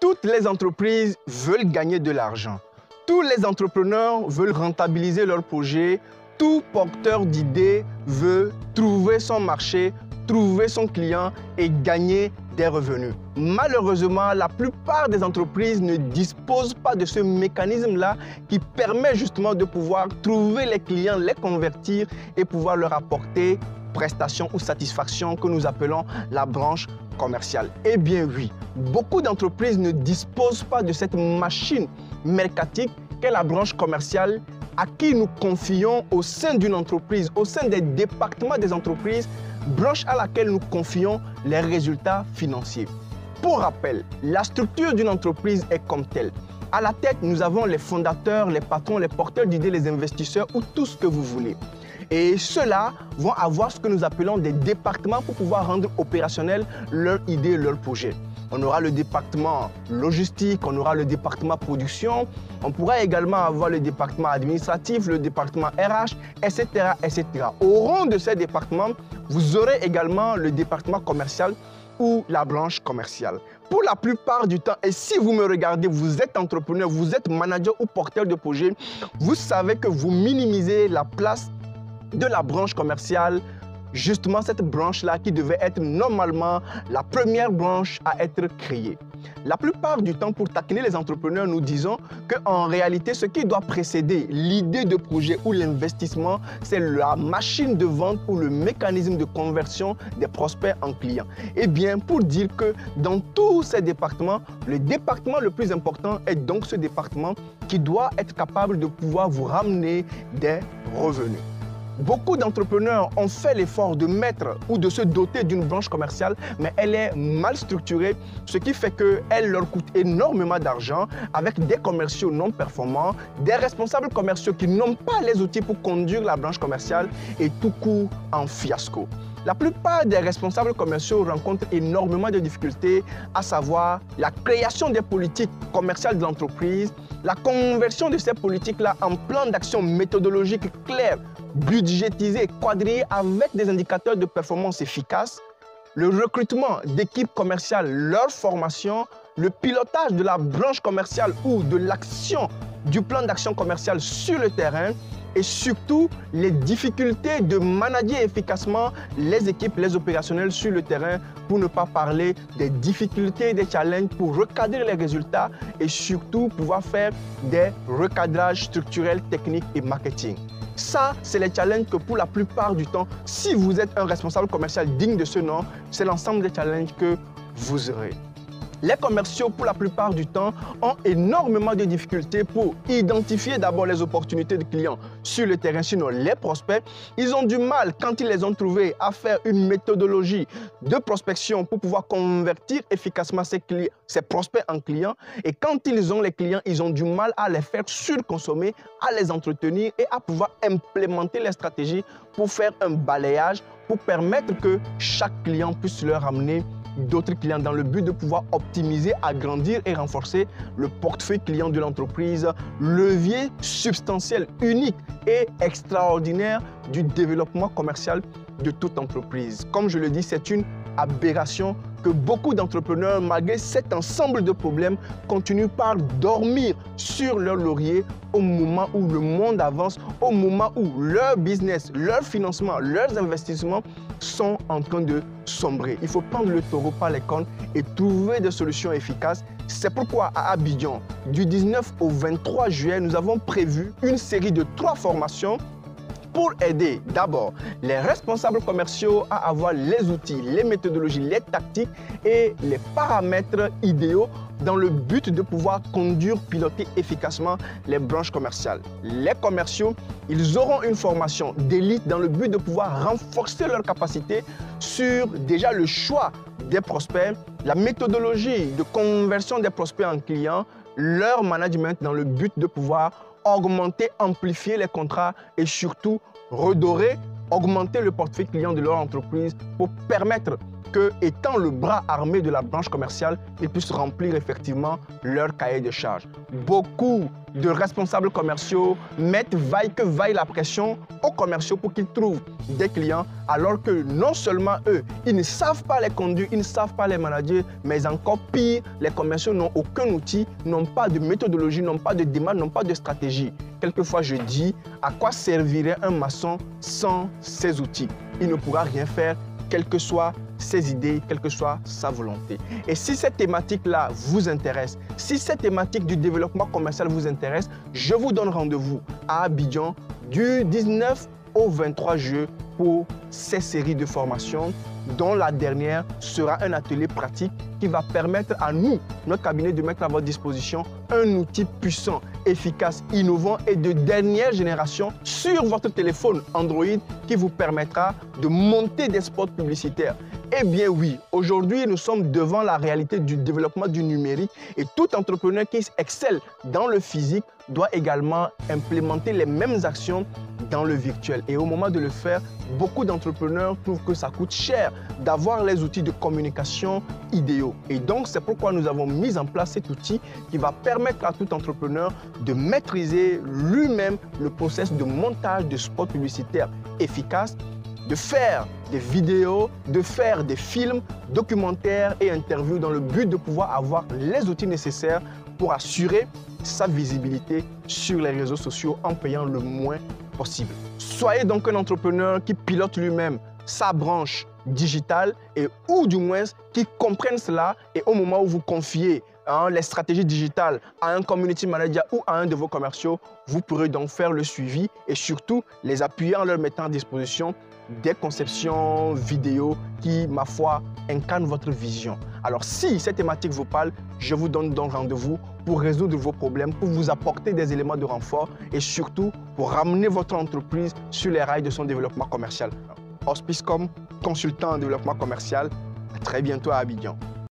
Toutes les entreprises veulent gagner de l'argent. Tous les entrepreneurs veulent rentabiliser leurs projets. Tout porteur d'idées veut trouver son marché, trouver son client et gagner des revenus. Malheureusement, la plupart des entreprises ne disposent pas de ce mécanisme-là qui permet justement de pouvoir trouver les clients, les convertir et pouvoir leur apporter prestations ou satisfaction que nous appelons la branche commerciale. Eh bien oui, beaucoup d'entreprises ne disposent pas de cette machine mercatique qu'est la branche commerciale à qui nous confions au sein d'une entreprise, au sein des départements des entreprises, branche à laquelle nous confions les résultats financiers. Pour rappel, la structure d'une entreprise est comme telle. À la tête, nous avons les fondateurs, les patrons, les porteurs d'idées, les investisseurs ou tout ce que vous voulez. Et ceux-là vont avoir ce que nous appelons des départements pour pouvoir rendre opérationnels leurs idées, leurs projets. On aura le département logistique, on aura le département production, on pourra également avoir le département administratif, le département RH, etc., etc. Au rang de ces départements, vous aurez également le département commercial ou la branche commerciale. Pour la plupart du temps, et si vous me regardez, vous êtes entrepreneur, vous êtes manager ou porteur de projet, vous savez que vous minimisez la place de la branche commerciale, justement cette branche-là qui devait être normalement la première branche à être créée. La plupart du temps, pour taquiner les entrepreneurs, nous disons qu'en réalité, ce qui doit précéder l'idée de projet ou l'investissement, c'est la machine de vente ou le mécanisme de conversion des prospects en clients. Eh bien, pour dire que dans tous ces départements, le département le plus important est donc ce département qui doit être capable de pouvoir vous ramener des revenus. Beaucoup d'entrepreneurs ont fait l'effort de mettre ou de se doter d'une branche commerciale, mais elle est mal structurée, ce qui fait qu'elle leur coûte énormément d'argent avec des commerciaux non performants, des responsables commerciaux qui n'ont pas les outils pour conduire la branche commerciale et tout court en fiasco. La plupart des responsables commerciaux rencontrent énormément de difficultés, à savoir la création des politiques commerciales de l'entreprise, la conversion de ces politiques-là en plan d'action méthodologique clair, budgétisé, quadrillé avec des indicateurs de performance efficaces, le recrutement d'équipes commerciales, leur formation, le pilotage de la branche commerciale ou de l'action du plan d'action commercial sur le terrain et surtout les difficultés de manager efficacement les équipes, les opérationnels sur le terrain pour ne pas parler des difficultés, des challenges pour recadrer les résultats et surtout pouvoir faire des recadrages structurels, techniques et marketing. Ça, c'est les challenges que pour la plupart du temps, si vous êtes un responsable commercial digne de ce nom, c'est l'ensemble des challenges que vous aurez. Les commerciaux, pour la plupart du temps, ont énormément de difficultés pour identifier d'abord les opportunités de clients sur le terrain, sinon les prospects. Ils ont du mal, quand ils les ont trouvés, à faire une méthodologie de prospection pour pouvoir convertir efficacement ces prospects en clients. Et quand ils ont les clients, ils ont du mal à les faire surconsommer, à les entretenir et à pouvoir implémenter les stratégies pour faire un balayage, pour permettre que chaque client puisse leur amener d'autres clients dans le but de pouvoir optimiser, agrandir et renforcer le portefeuille client de l'entreprise, levier substantiel, unique et extraordinaire du développement commercial de toute entreprise. Comme je le dis, c'est une aberration que beaucoup d'entrepreneurs, malgré cet ensemble de problèmes, continuent par dormir sur leur laurier au moment où le monde avance, au moment où leur business, leur financement, leurs investissements sont en train de sombrer. Il faut prendre le taureau par les cornes et trouver des solutions efficaces. C'est pourquoi à Abidjan, du 19 au 23 juillet, nous avons prévu une série de 3 formations pour aider d'abord les responsables commerciaux à avoir les outils, les méthodologies, les tactiques et les paramètres idéaux dans le but de pouvoir conduire, piloter efficacement les branches commerciales. Les commerciaux, ils auront une formation d'élite dans le but de pouvoir renforcer leurs capacités sur déjà le choix des prospects, la méthodologie de conversion des prospects en clients, leur management dans le but de pouvoir augmenter, amplifier les contrats et surtout redorer, augmenter le portefeuille client de leur entreprise pour permettre que, étant le bras armé de la branche commerciale, ils puissent remplir effectivement leur cahier de charges. Beaucoup de responsables commerciaux mettent vaille que vaille la pression aux commerciaux pour qu'ils trouvent des clients, alors que non seulement eux, ils ne savent pas les conduire, ils ne savent pas les manager, mais encore pire, les commerciaux n'ont aucun outil, n'ont pas de méthodologie, n'ont pas de démarche, n'ont pas de stratégie. Quelquefois, je dis, à quoi servirait un maçon sans ses outils? Il ne pourra rien faire, quelles que soient ses idées, quelle que soit sa volonté. Et si cette thématique-là vous intéresse, si cette thématique du développement commercial vous intéresse, je vous donne rendez-vous à Abidjan du 19 au 23 juillet pour ces séries de formations, dont la dernière sera un atelier pratique qui va permettre à nous, notre cabinet, de mettre à votre disposition un outil puissant, efficace, innovant et de dernière génération sur votre téléphone Android qui vous permettra de monter des spots publicitaires. Eh bien oui, aujourd'hui, nous sommes devant la réalité du développement du numérique et tout entrepreneur qui excelle dans le physique doit également implémenter les mêmes actions dans le virtuel. Et au moment de le faire, beaucoup d'entrepreneurs trouvent que ça coûte cher d'avoir les outils de communication idéaux. Et donc, c'est pourquoi nous avons mis en place cet outil qui va permettre à tout entrepreneur de maîtriser lui-même le processus de montage de spots publicitaires efficaces, de faire des vidéos, de faire des films, documentaires et interviews dans le but de pouvoir avoir les outils nécessaires pour assurer sa visibilité sur les réseaux sociaux en payant le moins possible. Soyez donc un entrepreneur qui pilote lui-même sa branche digitale et ou du moins qui comprenne cela, et au moment où vous confiez les stratégies digitales à un community manager ou à un de vos commerciaux, vous pourrez donc faire le suivi et surtout les appuyer en leur mettant à disposition des conceptions vidéo qui, ma foi, incarnent votre vision. Alors, si cette thématique vous parle, je vous donne donc rendez-vous pour résoudre vos problèmes, pour vous apporter des éléments de renfort et surtout pour ramener votre entreprise sur les rails de son développement commercial. Auspicecom, consultant en développement commercial. À très bientôt à Abidjan.